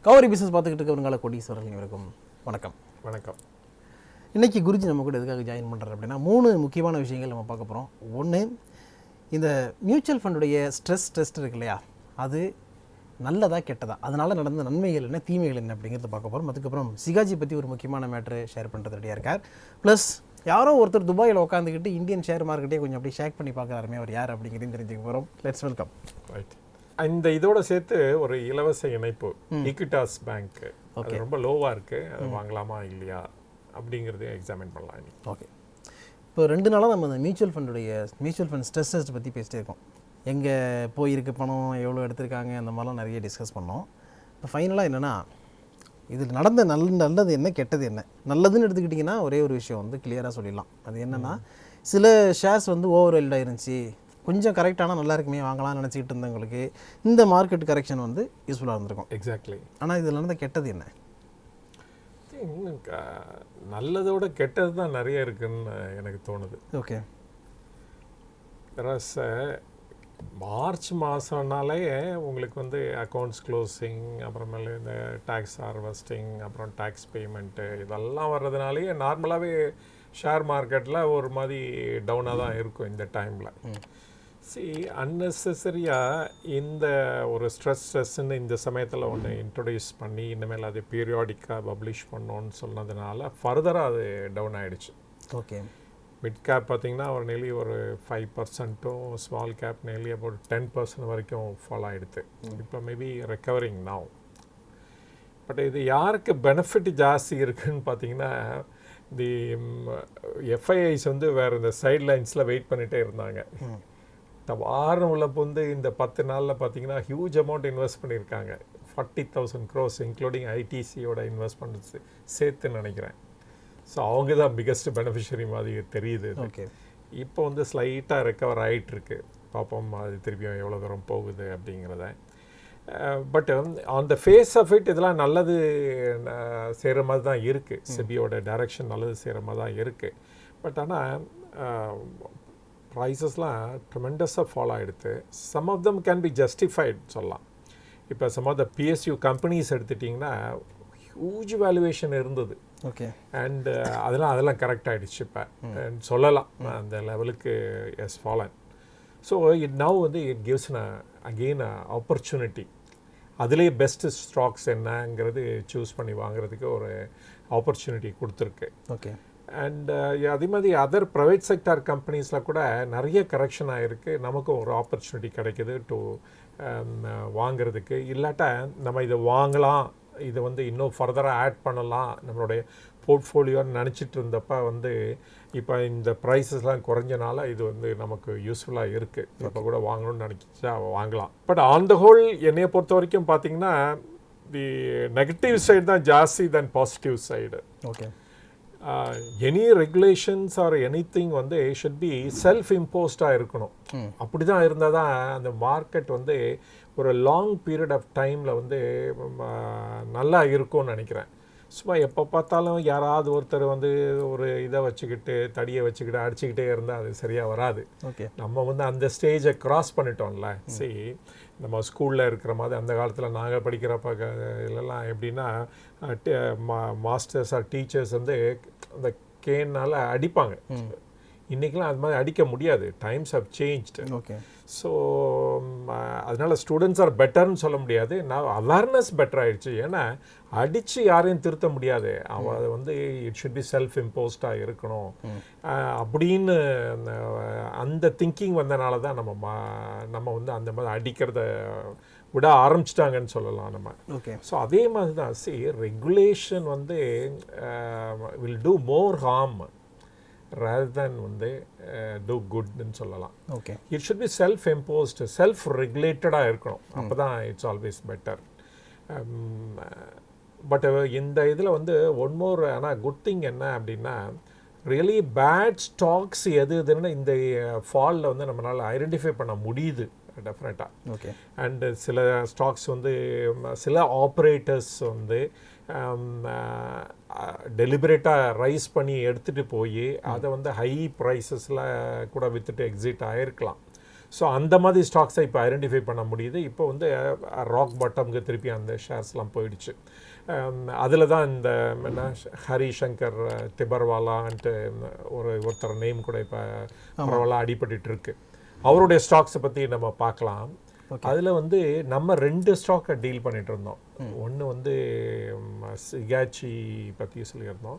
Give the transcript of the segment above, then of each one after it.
Gowri business பார்த்துக்கிட்டு இருக்கவங்கள கோடீஸ்வரர்கள் இவருக்கும் வணக்கம். வணக்கம். இன்றைக்கி குருஜி நம்ம கூட எதுக்காக ஜாயின் பண்ணுறாரு அப்படின்னா 3 முக்கியமான விஷயங்கள் நம்ம பார்க்க போகிறோம். ஒன்று, இந்த மியூச்சுவல் ஃபண்டுடைய ஸ்ட்ரெஸ் டெஸ்ட் இருக்கு இல்லையா, அது நல்லதா கெட்டதா, அதனால் நடந்த நன்மைகள் என்ன தீமைகள் என்ன அப்படிங்கிறத பார்க்க போகிறோம். அதுக்கப்புறம் சிகாஜி பற்றி ஒரு முக்கியமான மேட்ரு ஷேர் பண்ணுறது ரெடியாக இருக்கார். ப்ளஸ் யாரோ ஒருத்தர் துபாயில் உட்காந்துக்கிட்டு இந்தியன் ஷேர் மார்க்கெட்டே கொஞ்சம் அப்படி ஷேக் பண்ணி பார்க்குறாருமே, அவர் யார் அப்படிங்கிறதையும் தெரிஞ்சுக்க போகிறோம். Let's welcome. ரைட். இந்த இதோட சேர்த்து ஒரு இலவச இணைப்பு ஈக்விட்டாஸ் பேங்க், அது ரொம்ப லோவாக இருக்குது, அது வாங்கலாமா இல்லையா அப்படிங்கிறத எக்ஸாமின் பண்ணலாம். ஓகே, இப்போ 2 நாளாக நம்ம இந்த மியூச்சுவல் ஃபண்ட் ஸ்ட்ரெஸ் டெஸ்ட் பற்றி பேசிட்டே இருக்கோம். எங்கே போயிருக்கு பணம், எவ்வளோ எடுத்திருக்காங்க, அந்த மாதிரிலாம் நிறைய டிஸ்கஸ் பண்ணோம். இப்போ ஃபைனலாக என்னென்னா, இதில் நடந்த நல்லது என்ன கெட்டது என்ன. நல்லதுன்னு எடுத்துக்கிட்டிங்கன்னா ஒரே ஒரு விஷயம் வந்து கிளியராக சொல்லிடலாம். அது என்னென்னா, சில ஷேர்ஸ் வந்து ஓவர் வெல்டாக இருந்துச்சு, கொஞ்சம் கரெக்டானால் நல்லா இருக்குமே வாங்கலாம்னு நினச்சிக்கிட்டு இருந்தவங்களுக்கு இந்த மார்க்கெட் கரெக்ஷன் வந்து யூஸ்ஃபுல்லாக இருந்திருக்கும். எக்ஸாக்ட்லி. ஆனால் இதில் நடந்த கெட்டது என்ன? நல்லதோட கெட்டது தான் நிறைய இருக்குன்னு எனக்கு தோணுது. ஓகே. மார்ச் மாதம்னாலே உங்களுக்கு வந்து அக்கௌண்ட்ஸ் க்ளோசிங், அப்புறமேல இந்த டேக்ஸ் ஹார்வெஸ்டிங், அப்புறம் டேக்ஸ் பேமெண்ட்டு, இதெல்லாம் வர்றதுனாலேயே நார்மலாகவே ஷேர் மார்க்கெட்டில் ஒரு மாதிரி டவுனாக தான் இருக்கும் இந்த டைமில். அன்னெசரியாக இந்த ஒரு ஸ்ட்ரெஸ்ன்னு இந்த சமயத்தில் ஒன்று இன்ட்ரொடியூஸ் பண்ணி இனிமேல் அது பீரியாடிக்காக பப்ளிஷ் பண்ணோன்னு சொன்னதுனால ஃபர்தராக அது டவுன் ஆகிடுச்சு. ஓகே. மிட் கேப் பார்த்திங்கன்னா ஒரு நெல்லி ஒரு 5%, ஸ்மால் கேப் நெல்லி about 10% வரைக்கும் ஃபால் ஆகிடுது. இப்போ மேபி ரெக்கவரிங் நவ். பட் இது யாருக்கு பெனிஃபிட் ஜாஸ்தி இருக்குதுன்னு பார்த்தீங்கன்னா, தி எஃப்ஐஐஸ் வந்து வேறு இந்த சைட் லைன்ஸில் வெயிட் பண்ணிகிட்டே இருந்தாங்க. வாரம் உள்ள வந்து இந்த 10 நாளில் பார்த்தீங்கன்னா ஹியூஜ் அமௌண்ட் இன்வெஸ்ட் பண்ணியிருக்காங்க. 40,000 crores இன்க்ளூடிங் ஐடிசியோட இன்வெஸ்ட்மெண்ட்ஸ் சேர்த்துன்னு நினைக்கிறேன். ஸோ அவங்க தான் பிக்கஸ்ட் பெனிஃபிஷரி மாதிரி தெரியுது. ஓகே. இப்போ வந்து ஸ்லைட்டாக ரெக்கவர் ஆகிட்டுருக்கு. பார்ப்போம் அது திருப்பியும் எவ்வளோ தூரம் போகுது அப்படிங்கிறத. But on the face of it இதெல்லாம் நல்லது செய்கிற மாதிரி தான் இருக்குது. செபியோட டைரக்ஷன் நல்லது செய்கிற மாதிரி தான் இருக்குது. பட் ஆனால் ப்ரைஸஸ்லாம் ட்ரெமெண்டஸாக ஃபாலோ ஆகிடுது. Some of them can be justified சொல்லலாம். இப்போ some of the PSU companies எடுத்துட்டிங்கன்னா ஹியூஜ் வேல்யூவேஷன் இருந்தது. ஓகே. அண்ட் அதெல்லாம் கரெக்ட் ஆகிடுச்சு இப்போ சொல்லலாம். அந்த லெவலுக்கு has fallen. So it now வந்து இட் கிவ்ஸ் அகெயின் ஆப்பர்ச்சுனிட்டி. அதுலேயே பெஸ்ட்டு ஸ்டாக்ஸ் என்னங்கிறது சூஸ் பண்ணி வாங்குறதுக்கு ஒரு ஆப்பர்ச்சுனிட்டி கொடுத்துருக்கு. ஓகே. அண்ட் அதே மாதிரி அதர் ப்ரைவேட் செக்டார் கம்பெனிஸில் கூட நிறைய கரெக்ஷன் ஆகிருக்கு. நமக்கும் ஒரு ஆப்பர்ச்சுனிட்டி கிடைக்கிது டு வாங்கிறதுக்கு. இல்லாட்டா நம்ம இதை வாங்கலாம், இதை வந்து இன்னும் ஃபர்தராக ஆட் பண்ணலாம் நம்மளுடைய போர்ட்ஃபோலியோன்னு நினச்சிட்டு இருந்தப்போ வந்து இப்போ இந்த ப்ரைஸஸ்லாம் குறைஞ்சனால இது வந்து நமக்கு யூஸ்ஃபுல்லாக இருக்குது. இப்போ கூட வாங்கணும்னு நினச்சா வாங்கலாம். பட் ஆன் த ஹோல் என்னையை பொறுத்த வரைக்கும் பார்த்திங்கன்னா தி நெகட்டிவ் சைடு தான் ஜாஸ்தி தென் positive side. Okay. Any regulations or any thing வந்து ஷுட் பி செல்ஃப் இம்போஸ்டாக இருக்கணும். அப்படி தான் இருந்தால் தான் அந்த மார்க்கெட் வந்து ஒரு லாங் பீரியட் ஆஃப் டைமில் வந்து நல்லா இருக்கும்னு நினைக்கிறேன். சும்மா எப்போ பார்த்தாலும் யாராவது ஒருத்தர் வந்து ஒரு இதை வச்சுக்கிட்டு தடியை வச்சுக்கிட்டு அடிச்சுக்கிட்டே இருந்தால் அது சரியாக வராது. ஓகே. நம்ம வந்து அந்த ஸ்டேஜை க்ராஸ் பண்ணிட்டோம்ல. சரி, நம்ம ஸ்கூலில் இருக்கிற மாதிரி அந்த காலத்தில் நாங்கள் படிக்கிறப்ப இதெல்லாம் எப்படின்னா மாஸ்டர்ஸ் ஆர் டீச்சர்ஸ் வந்து அந்த கேனால் அடிப்பாங்க. இன்றைக்கெலாம் அது மாதிரி அடிக்க முடியாது. Times have changed. Okay. So அதனால் ஸ்டூடெண்ட்ஸ் ஆர் பெட்டர்னு சொல்ல முடியாது. நான் அவேர்னஸ் பெட்டர் ஆகிடுச்சு. ஏன்னா அடித்து யாரையும் திருத்த முடியாது. அவன் அது வந்து இட் ஷுட் பி செல்ஃப் இம்போஸ்டாக இருக்கணும் அப்படின்னு அந்த திங்கிங் வந்தனால தான் நம்ம வந்து அந்த மாதிரி அடிக்கிறத விட ஆரம்பிச்சிட்டாங்கன்னு சொல்லலாம் நம்ம. ஓகே. ஸோ அதே மாதிரி தான் ரெகுலேஷன் வந்து will do more harm rather than வந்து do goodன்னு சொல்லலாம். Okay. It should be self imposed, self ரெகுலேட்டடாக இருக்கணும். அப்போ தான் இட்ஸ் ஆல்வேஸ் பெட்டர். பட் இந்த இதில் வந்து ஒன் மோர் ஆனால் குட் திங் என்ன அப்படின்னா, ரியலி பேட் ஸ்டாக்ஸ் எதுன்னு இந்த ஃபாலில் வந்து நம்மளால் ஐடென்டிஃபை பண்ண முடியுது டெஃபினட்டாக. ஓகே. அண்டு சில ஸ்டாக்ஸ் வந்து சில ஆப்ரேட்டர்ஸ் வந்து டெலிபரேட்டாக ரைஸ் பண்ணி எடுத்துகிட்டு போய் அதை வந்து ஹை ப்ரைஸஸில் கூட விற்றுட்டு எக்ஸிட் ஆகிருக்கலாம். ஸோ அந்த மாதிரி ஸ்டாக்ஸை இப்போ ஐடென்டிஃபை பண்ண முடியுது. இப்போ வந்து ராக் பாட்டம்க்கு திருப்பி அந்த ஷேர்ஸ்லாம் போயிடுச்சு. அதில் தான் இந்த என்ன ஹரீஷ் திபர்வாலான்ட்டு ஒருத்தர் நேம் கூட இப்போ பரவலாக அடிபட்டு இருக்கு. அவருடைய ஸ்டாக்ஸை பற்றி நம்ம பார்க்கலாம். அதில் வந்து நம்ம 2 ஸ்டாக்கை டீல் பண்ணிட்டு இருந்தோம். ஒன்று வந்து சிகாச்சி பற்றி சொல்லியிருந்தோம்,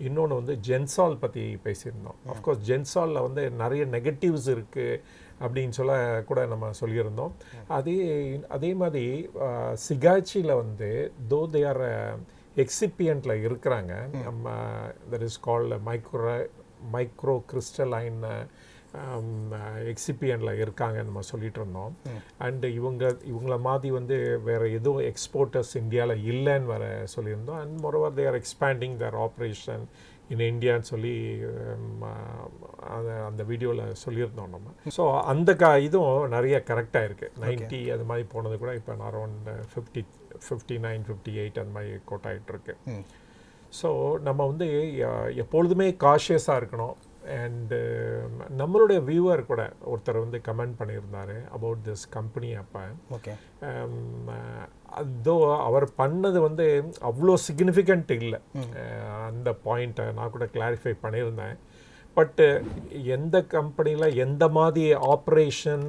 இன்னொன்று வந்து ஜென்சால் பற்றி பேசியிருந்தோம். அஃப்கோர்ஸ் ஜென்சாலில் வந்து நிறைய நெகட்டிவ்ஸ் இருக்குது அப்படின்னு சொல்ல கூட நம்ம சொல்லியிருந்தோம். அதே மாதிரி சிகாச்சியில் வந்து தோ தே ஆர் எக்ஸிபியண்ட்டில் இருக்கிறாங்க. நம்ம that is called micro crystalline எக்ஸிபியனில் இருக்காங்கன்னு நம்ம சொல்லிட்டு இருந்தோம். அண்டு இவங்கள மாதிரி வந்து வேறு எதுவும் எக்ஸ்போர்ட்டர்ஸ் இந்தியாவில் இல்லைன்னு வேறு சொல்லியிருந்தோம். And moreover they are expanding their operation in இந்தியான்னு சொல்லி அந்த வீடியோவில் சொல்லியிருந்தோம் நம்ம. ஸோ அந்த இதுவும் நிறைய கரெக்டாக இருக்குது. 90 அது மாதிரி போனது கூட இப்போ அரௌண்ட் 59, 58 அந்த மாதிரி கோட் ஆகிட்டுருக்கு. ஸோ நம்ம வந்து எப்பொழுதுமே காஷியஸாக இருக்கணும். அண்டு நம்மளுடைய வியூவர் கூட ஒருத்தர் வந்து கமெண்ட் பண்ணியிருந்தார் அபவுட் திஸ் கம்பெனி. அப்போ அதோ அவர் பண்ணது வந்து அவ்வளோ சிக்னிஃபிகண்ட் இல்லை. அந்த பாயிண்ட்டை நான் கூட கிளாரிஃபை பண்ணியிருந்தேன். பட்டு எந்த கம்பெனியில் எந்த மாதிரி ஆப்ரேஷன்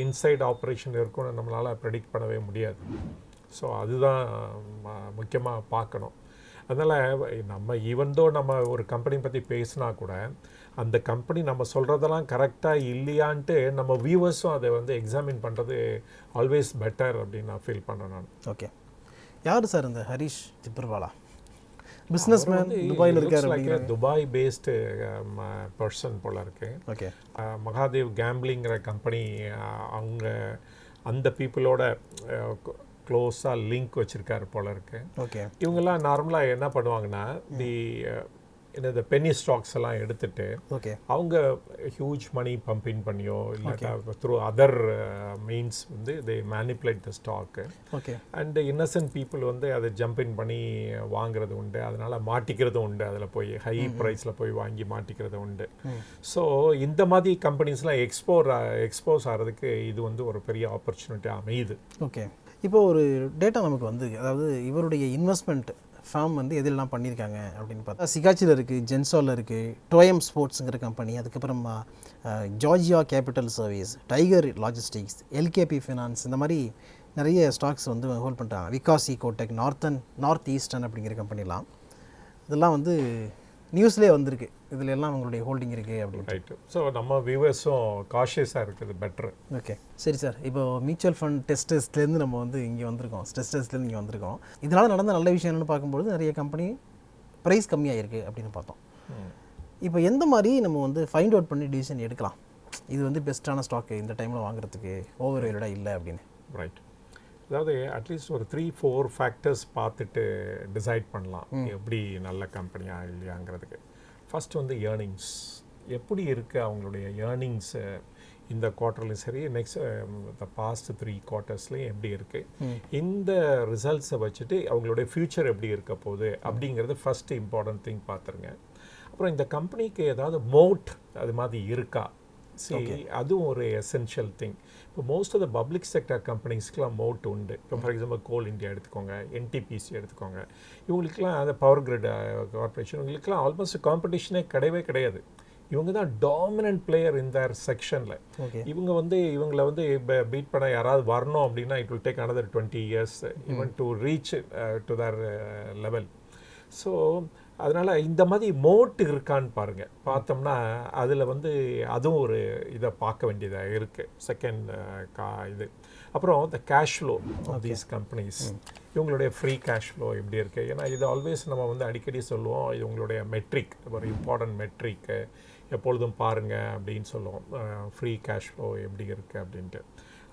இன்சைட் ஆப்ரேஷன் இருக்குன்னு நம்மளால் ப்ரெடிக்ட் பண்ணவே முடியாது. ஸோ அதுதான் முக்கியமாக பார்க்கணும். அதனால் நம்ம ஈவன்தோ நம்ம ஒரு கம்பெனி பற்றி பேசினா கூட அந்த கம்பெனி நம்ம சொல்கிறதெல்லாம் கரெக்டாக இல்லையான்ட்டு நம்ம வியூவர்ஸும் அதை வந்து எக்ஸாமின் பண்ணுறது ஆல்வேஸ் பெட்டர் அப்படின்னு நான் ஃபீல் பண்ணுறேன் நான். ஓகே, யார் சார் இந்த ஹரீஷ் திப்ரவாலா? பிஸ்னஸ் மேன், துபாயில் இருக்கார். துபாய் பேஸ்டு பர்சன் போல இருக்கு. ஓகே, மகாதேவ் கேம்பிளிங்கிற கம்பெனி அவங்க அந்த பீப்புளோட க்ளோஸாக லிங்க் வச்சுருக்காரு போல இருக்கு. ஓகே, இவங்கெல்லாம் நார்மலாக என்ன பண்ணுவாங்கன்னா இந்த பென்னி ஸ்டாக்ஸ் எல்லாம் எடுத்துட்டு அவங்க ஹியூஜ் மணி பம்பிங் பண்ணியோ இல்லாட்டா த்ரூ அதர் மீன்ஸ் வந்து they manipulate the stock. And innocent people வந்து அதை ஜம்பின் பண்ணி வாங்குறது உண்டு, அதனால் மாட்டிக்கிறதும் உண்டு. அதில் போய் ஹை ப்ரைஸில் போய் வாங்கி மாட்டிக்கிறது உண்டு. ஸோ இந்த மாதிரி கம்பெனிஸ்லாம் எக்ஸ்போஸ் ஆகிறதுக்கு இது வந்து ஒரு பெரிய ஆப்பர்ச்சுனிட்டி அமையுது. ஓகே, இப்போ ஒரு டேட்டா நமக்கு வந்து, அதாவது இவருடைய இன்வெஸ்ட்மெண்ட் ஃபார்ம் வந்து எதெல்லாம் பண்ணியிருக்காங்க அப்படின்னு பார்த்தா சிகாச்சியில் இருக்குது, ஜென்சாலில் இருக்குது, டோயம் ஸ்போர்ட்ஸுங்கிற கம்பெனி, அதுக்கப்புறம் Georgia capital service, tiger logistics, LKP finance, இந்த மாதிரி நிறைய ஸ்டாக்ஸ் வந்து ஹோல்ட் பண்ணுறாங்க. விகாஸ் ஈகோடெக், நார்த் ஈஸ்டர்ன் அப்படிங்கிற கம்பெனிலாம் இதெல்லாம் வந்து நியூஸ்லேயே வந்திருக்கு. இதில் எல்லாம் உங்களுடைய ஹோல்டிங் இருக்குது அப்படின்னு. ரைட்டு. ஸோ நம்ம வியூவர்ஸும் காஷியஸாக இருக்குது பெட்ரு. ஓகே, சரி சார். இப்போ மியூச்சுவல் ஃபண்ட் டெஸ்டர்ஸ்லேருந்து நம்ம வந்து இங்கே வந்திருக்கோம், ஸ்ட்ரெஸ் டெஸ்ட்லேருந்து இங்கே வந்திருக்கோம். இதனால் நடந்த நல்ல விஷயம் என்னென்னு பார்க்கும்போது நிறைய கம்பெனி ப்ரைஸ் கம்மியாக இருக்குது அப்படின்னு பார்த்தோம். இப்போ எந்த மாதிரி நம்ம வந்து ஃபைண்ட் அவுட் பண்ணி டிசிஷன் எடுக்கலாம், இது வந்து பெஸ்ட்டான ஸ்டாக்கு இந்த டைமில் வாங்குறதுக்கு, ஓவர் வேல்யூடாக இல்லை அப்படின்னு? ரைட். அதாவது அட்லீஸ்ட் ஒரு 3-4 ஃபேக்டர்ஸ் பார்த்துட்டு டிசைட் பண்ணலாம் எப்படி நல்ல கம்பெனியாக இல்லையாங்கிறதுக்கு. ஃபஸ்ட் வந்து ஏர்னிங்ஸ் எப்படி இருக்குது, அவங்களுடைய ஏர்னிங்ஸு இந்த குவார்ட்டர்லையும் சரி, நெக்ஸ்ட் த பாஸ்ட் 3 குவார்ட்டர்ஸ்லேயும் எப்படி இருக்குது, இந்த ரிசல்ட்ஸை வச்சுட்டு அவங்களுடைய ஃப்யூச்சர் எப்படி இருக்க போகுது அப்படிங்கிறது ஃபஸ்ட்டு இம்பார்ட்டன்ட் திங் பார்த்துருங்க. அப்புறம் இந்த கம்பெனிக்கு ஏதாவது மோட் அது மாதிரி இருக்கா, சரி, அதுவும் ஒரு எசென்ஷியல் திங். இப்போ most of the public sector கம்பெனிஸ்க்குலாம் மோட் உண்டு. இப்போ ஃபார் எக்ஸாம்பிள் கோல் இந்தியா எடுத்துக்கோங்க, என்டிபிசி எடுத்துக்கோங்க, இவங்களுக்குலாம் அந்த பவர் கிரிட் கார்பரேஷன், இவங்களுக்குலாம் ஆல்மோஸ்ட் காம்படிஷனே கிடையாது. இவங்க தான் டாமினன்ட் பிளேயர் இந்த செக்ஷனில். இவங்க வந்து இவங்களை வந்து பீட் பண்ண யாராவது வரணும் அப்படின்னா it will take another 20 years even to reach to their level. So அதனால் இந்த மாதிரி மோட் இருக்கான்னு பாருங்கள். பார்த்தோம்னா அதில் வந்து அதுவும் ஒரு இதை பார்க்க வேண்டியதாக இருக்குது. செகண்ட் இது. அப்புறம் the cash flow of these companies, இவங்களுடைய ஃப்ரீ கேஷ் ஃப்ளோ எப்படி இருக்குது. ஏன்னா இது ஆல்வேஸ் நம்ம வந்து அடிக்கடி சொல்லுவோம், இது உங்களுடைய மெட்ரிக், ஒரு இம்பார்ட்டன்ட் மெட்ரிக்கு எப்பொழுதும் பாருங்கள் அப்படின்னு சொல்லுவோம், ஃப்ரீ கேஷ் ஃப்ளோ எப்படி இருக்குது அப்படின்ட்டு.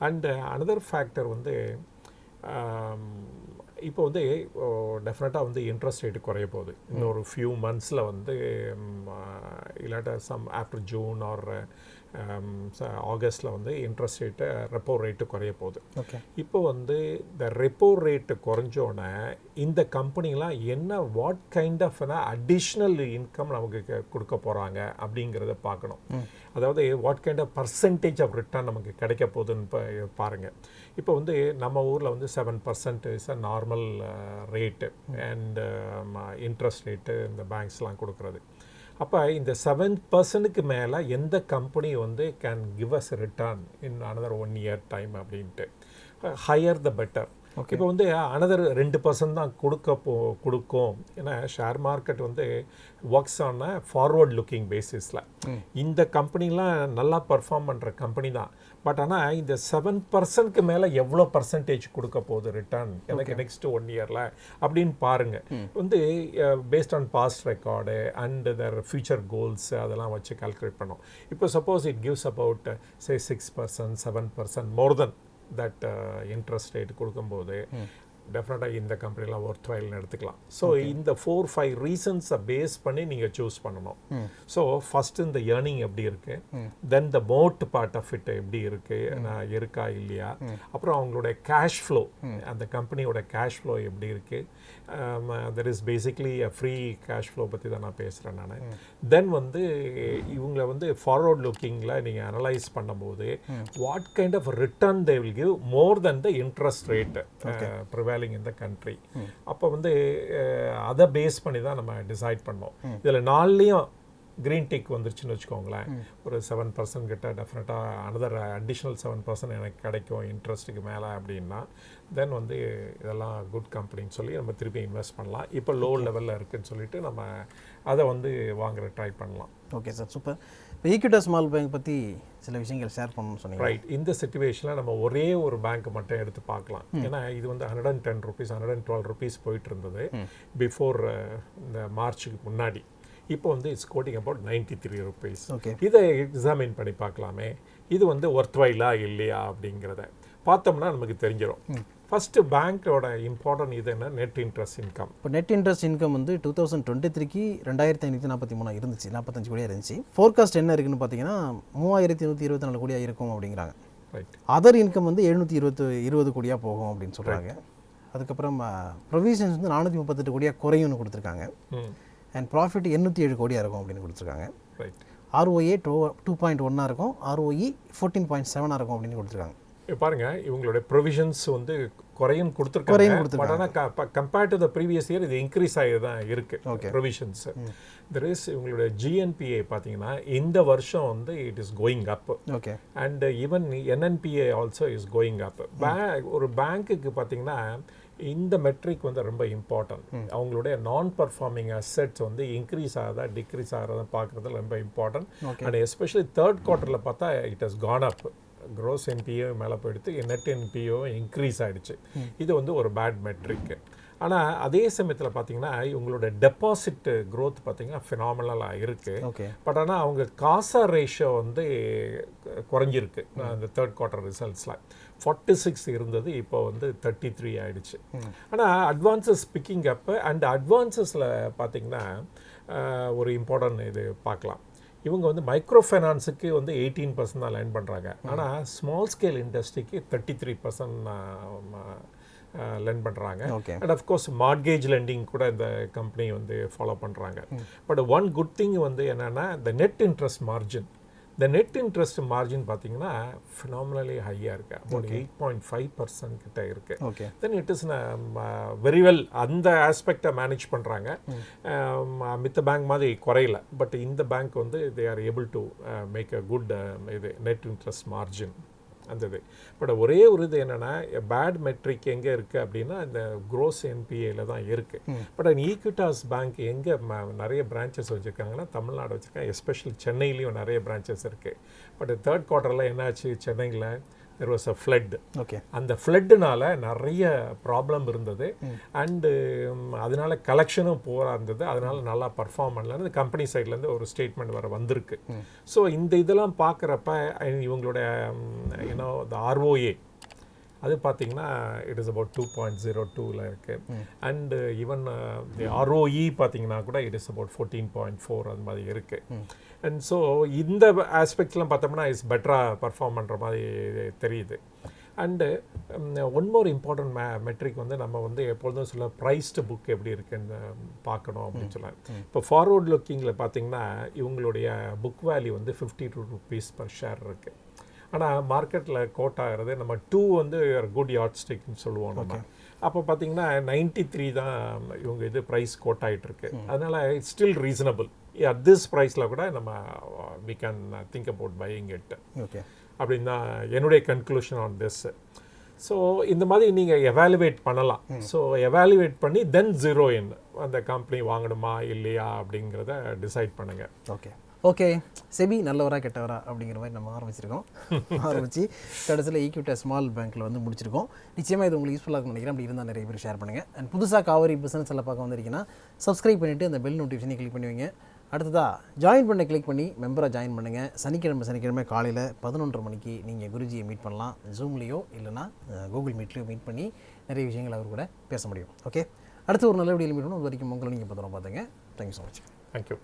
அண்டு அனதர் ஃபேக்டர் வந்து இப்போ வந்து டெஃபினட்டாக வந்து இன்ட்ரெஸ்ட் ரேட்டு குறைய போகுது. இன்னொரு ஃபியூ மந்த்ஸில் வந்து இல்லாட்டா ஆஃப்டர் ஜூன் ஆர் ஆகஸ்ட்டில் வந்து இன்ட்ரெஸ்ட் ரேட்டு ரெப்போ ரேட்டு குறைய போகுது. ஓகே. இப்போ வந்து இந்த ரெப்போ ரேட்டு குறைஞ்சோன்னே இந்த கம்பெனிலாம் என்ன what kind of additional income நமக்கு கொடுக்க போகிறாங்க அப்படிங்கிறத பார்க்கணும். அதாவது what kind of percentage of return நமக்கு கிடைக்க போகுதுன்னு இப்போ பாருங்கள். இப்போ வந்து நம்ம ஊரில் வந்து 7% is a normal rate and interest rate இந்த பேங்க்ஸ்லாம் கொடுக்குறது. அப்போ இந்த 7%க்கு மேலே எந்த கம்பெனி வந்து can give us return in another 1 year time அப்படின்ட்டு, ஹையர் த பெட்டர். இப்போ வந்து அனதர் 2% தான் கொடுக்கும். ஏன்னா ஷேர் மார்க்கெட் வந்து ஒர்க்ஸ் ஆன் ஃபார்வர்ட் லுக்கிங் பேசிஸில். இந்த கம்பெனிலாம் நல்லா பர்ஃபார்ம் பண்ணுற கம்பெனி தான். பட் ஆனால் இந்த 7%க்கு மேலே எவ்வளோ பர்சன்டேஜ் கொடுக்க போகுது ரிட்டர்ன் எனக்கு நெக்ஸ்ட் 1 yearல அப்படின்னு பாருங்கள். வந்து based on past record and their future goals அதெல்லாம் வச்சு கால்குலேட் பண்ணோம். இப்போ suppose it gives about say 6%, 7% more than that interest rate கொடுக்கும்போது டெஃபினட்டாக இந்த கம்பெனிலாம் ஒர்த் வைல்னு எடுத்துக்கலாம். ஸோ இந்த 4-5 ரீசன்ஸை பேஸ் பண்ணி நீங்கள் சூஸ் பண்ணணும். ஸோ ஃபஸ்ட்டு இந்த ஏர்னிங் எப்படி இருக்குது, then the moat part of it எப்படி இருக்குது, இருக்கா இல்லையா, அப்புறம் அவங்களுடைய கேஷ் ஃப்ளோ, அந்த கம்பெனியோட கேஷ் ஃப்ளோ எப்படி இருக்குது, that is basically free cash flow பற்றி தான் நான் பேசுகிறேன் நான். தென் வந்து இவங்களை வந்து ஃபார்வர்ட் லுக்கிங்கில் நீங்கள் அனலைஸ் பண்ணும்போது what kind of return they will give more than the interest rate prevailing in the country. அப்போ வந்து அதை பேஸ் பண்ணி தான் நம்ம டிசைட் பண்ணோம். இதில் நாலுலேயும் க்ரீன் டிக் வந்துருச்சுன்னு வச்சுக்கோங்களேன், ஒரு 7% கிட்ட டெஃபினட்டாக அனதர் அடிஷ்னல் 7% எனக்கு கிடைக்கும் இன்ட்ரெஸ்ட்டுக்கு மேலே அப்படின்னா தென் வந்து இதெல்லாம் குட் கம்பெனின்னு சொல்லி நம்ம திருப்பி இன்வெஸ்ட் பண்ணலாம். இப்போ லோ லெவலில் இருக்குதுன்னு சொல்லிட்டு நம்ம அதை வந்து வாங்குற ட்ரை பண்ணலாம். Okay sir, super. இப்போ ஈக்விட்டி ஸ்மால் பேங்க் பற்றி சில விஷயங்கள் ஷேர் பண்ணணும்னு சொன்னீங்க. ரைட். இந்த சிச்சுவேஷனில் நம்ம ஒரே ஒரு பேங்க் மட்டும் எடுத்து பார்க்கலாம். ஏன்னா இது வந்து 110 rupees 112 rupees போயிட்டு இருந்தது பிஃபோர் இந்த மார்ச்சுக்கு முன்னாடி. இப்போ வந்து இட்ஸ் கோட்டிங் அபவுட் 93 rupees. இதை எக்ஸாமின் பண்ணி பார்க்கலாமே, இது வந்து ஒர்த் வைலா இல்லையா அப்படிங்கிறத பார்த்தோம்னா நமக்கு தெரிஞ்சிடும். ஃபஸ்ட்டு பேங்க்கோட இம்பார்ட்டன்ட் இது என்ன, நெட் இன்ட்ரெஸ்ட் இன்கம். இப்போ நெட் இன்ட்ரெஸ்ட் இன்கம் வந்து 2023க்கு 2543 இருந்துச்சு, 45 கோடியாக இருந்துச்சு. ஃபோர்காஸ்ட் என்ன இருக்குன்னு பார்த்தீங்கன்னா 3124 கோடியாக இருக்கும் அப்படிங்கிறாங்க. ரைட். அதர் இன்கம் வந்து 720 கோடியாக போகும் அப்படின்னு சொல்கிறாங்க. அதுக்கப்புறம் ப்ரொவிஷன்ஸ் வந்து 438 கோடியாக குறையும்னு கொடுத்துருக்காங்க. அண்ட் ப்ராஃபிட் 807 கோடியாக இருக்கும் அப்படின்னு கொடுத்துருக்காங்க. ரைட். ROA 2.1 இருக்கும், ROE 14.7 இருக்கும் அப்படின்னு கொடுத்துருக்காங்க. பாருங்க, இவங்களுடைய ப்ரொவிஷன்ஸ் வந்து குறையும் கொடுத்துருக்காங்க. பட் ஆனால் compared to the previous year இது இன்க்ரீஸ் ஆகி தான் இருக்குது ப்ரொவிஷன்ஸ். தெர் இஸ் இவங்களுடைய GNPA பார்த்தீங்கன்னா இந்த வருஷம் வந்து it is going up. Okay. And even NNPA also is going up. ஒரு பேங்க்குக்கு பார்த்தீங்கன்னா இந்த மெட்ரிக் வந்து ரொம்ப இம்பார்ட்டன்ட். அவங்களுடைய நான் பர்ஃபார்மிங் அசெட்ஸ் வந்து இன்க்ரீஸ் ஆகுதா டிக்ரீஸ் ஆகிறத பார்க்குறது ரொம்ப இம்பார்ட்டன்ட். அண்ட் எஸ்பெஷலி தேர்ட் குவார்ட்டரில் பார்த்தா it has gone up. Gross NPA மேலே போயிடுத்து, நெட் NPA இன்க்ரீஸ் ஆகிடுச்சு. இது வந்து ஒரு பேட் மெட்ரிக்கு. ஆனால் அதே சமயத்தில் பார்த்தீங்கன்னா இவங்களோட டெபாசிட் க்ரோத் பார்த்தீங்கன்னா ஃபினாமினலாக இருக்குது. பட் ஆனால் அவங்க காசா ரேஷியோ வந்து குறைஞ்சிருக்கு. இந்த தேர்ட் குவார்ட்டர் ரிசல்ட்ஸில் 46 இருந்தது, இப்போ வந்து 33 ஆகிடுச்சு. ஆனால் அட்வான்சஸ் பிக்கிங் அப்பு. அண்ட் அட்வான்சஸில் பார்த்தீங்கன்னா ஒரு இம்பார்ட்டன்ட் இது பார்க்கலாம். இவங்க வந்து மைக்ரோ ஃபைனான்ஸுக்கு வந்து 18% தான் லேண்ட் பண்ணுறாங்க. ஆனால் ஸ்மால் ஸ்கேல் இண்டஸ்ட்ரிக்கு 33% லெண்ட் பண்ணுறாங்க. அண்ட் அஃப்கோர்ஸ் மார்கேஜ் லெண்டிங் கூட இந்த கம்பெனி வந்து ஃபாலோ பண்ணுறாங்க. பட் ஒன் குட் திங் வந்து என்னென்னா இந்த நெட் இன்ட்ரெஸ்ட் மார்ஜின். இந்த நெட் இன்ட்ரெஸ்ட் மார்ஜின் பார்த்தீங்கன்னா ஃபினாமினலி ஹையாக இருக்குது. அபவுட் 8.5% கிட்ட இருக்குது. Then it is very well அந்த ஆஸ்பெக்டை மேனேஜ் பண்ணுறாங்க. மித்த பேங்க் மாதிரி குறையல. பட் இந்த பேங்க் வந்து they are able to make a good இது நெட் இன்ட்ரெஸ்ட் மார்ஜின் அந்த இது. பட் ஒரே ஒரு இது என்னென்னா பேட் மெட்ரிக் எங்கே இருக்குது அப்படின்னா இந்த க்ரோஸ் NPAல தான் இருக்குது. பட் அந்த ஈக்விட்டாஸ் பேங்க் எங்கே நிறைய பிரான்ச்சஸ் வச்சுருக்காங்கன்னா தமிழ்நாடு வச்சுருக்காங்க, எஸ்பெஷலி சென்னையிலையும் நிறைய பிரான்ச்சஸ் இருக்குது. பட் தேர்ட் குவார்ட்டரில் என்னாச்சு, சென்னையில் there was a flood. அந்த ஃப்ளட்டுனால நிறைய ப்ராப்ளம் இருந்தது. அண்டு அதனால கலெக்ஷனும் போரா இருந்தது. அதனால நல்லா பர்ஃபார்ம் பண்ணலன்னு கம்பெனி சைட்லேருந்து ஒரு ஸ்டேட்மெண்ட் வர வந்திருக்கு. ஸோ இந்த இதெல்லாம் பார்க்குறப்ப இவங்களோட யூனோ த ROA அது பார்த்தீங்கன்னா இட் இஸ் அபவுட் 2.02 இருக்குது. அண்டு ஈவன் ROE பார்த்தீங்கன்னா கூட இட் இஸ் அபவுட் 14.4 அது மாதிரி இருக்குது. அண்ட் ஸோ இந்த ஆஸ்பெக்ட்ஸ்லாம் பார்த்தோம்னா இஸ் பெட்டராக பர்ஃபார்ம் பண்ணுற மாதிரி தெரியுது. And one more important metric வந்து நம்ம வந்து எப்பொழுதும் சொல்ல ப்ரைஸ்டு புக் எப்படி இருக்குன்னு பார்க்கணும் அப்படின்னு சொல்லலாம். இப்போ ஃபார்வர்ட் லுக்கிங்கில் பார்த்தீங்கன்னா இவங்களுடைய புக் வேல்யூ வந்து 52 rupees per share இருக்குது. ஆனால் மார்க்கெட்டில் கோட் ஆகிறது நம்ம 2 வந்து குட் யார்ட் ஸ்டிக்னு சொல்லுவோம் நம்ம. அப்போ பார்த்தீங்கன்னா 93 தான் இவங்க இது ப்ரைஸ் கோட் ஆகிட்டுருக்கு. அதனால் it's still reasonable. At this ப்ரைஸில் கூட நம்ம we can think about buying it. Okay, அப்படின்னு தான் என்னுடைய கன்க்ளூஷன் ஆன் திஸ். ஸோ இந்த மாதிரி நீங்கள் எவாலுவேட் பண்ணலாம். ஸோ எவாலுவேட் பண்ணி தென் ஜீரோ இன் அந்த கம்பெனி வாங்கணுமா இல்லையா அப்படிங்கிறத டிசைட் பண்ணுங்கள். Okay okay. செபி நல்லவரா கெட்டவரா அப்படிங்கிற மாதிரி நம்ம ஆரம்பித்து கடைசியில் ஈக்விட்டி ஸ்மால் பேங்க்கில் வந்து முடிச்சிருக்கோம். நிச்சயமாக இது உங்களுக்கு யூஸ்ஃபுல்லாக இருக்கும்னு நினைக்கிறேன். அப்படி இருந்தால் நிறைய பேர் ஷேர் பண்ணுங்கள். அண்ட் புதுசாக காவேரி பிஸ்னஸ் எல்லாம் பார்க்க வந்திருக்கீங்கன்னா சப்ஸ்கிரைப் பண்ணிவிட்டு அந்த பெல் நோட்டிஃபிகேஷனை கிளிக் பண்ணுவீங்க. அடுத்ததாக ஜாயின் பண்ண கிளிக் பண்ணி மெம்பராக ஜாயின் பண்ணுங்கள். சனிக்கிழமை காலையில் 11:30 மணிக்கு நீங்கள் குருஜியை மீட் பண்ணலாம். ஜூம்லேயோ இல்லைனா கூகுள் மீட்லேயோ மீட் பண்ணி நிறைய விஷயங்கள் அவர் கூட பேச முடியும். ஓகே, அடுத்து ஒரு நல்ல வீடியோவில் மீட் பண்ணணும். அது வரைக்கும் உங்களை நீங்கள் பத்திரம் பார்த்துங்க. Thank you so much. தேங்க்யூ.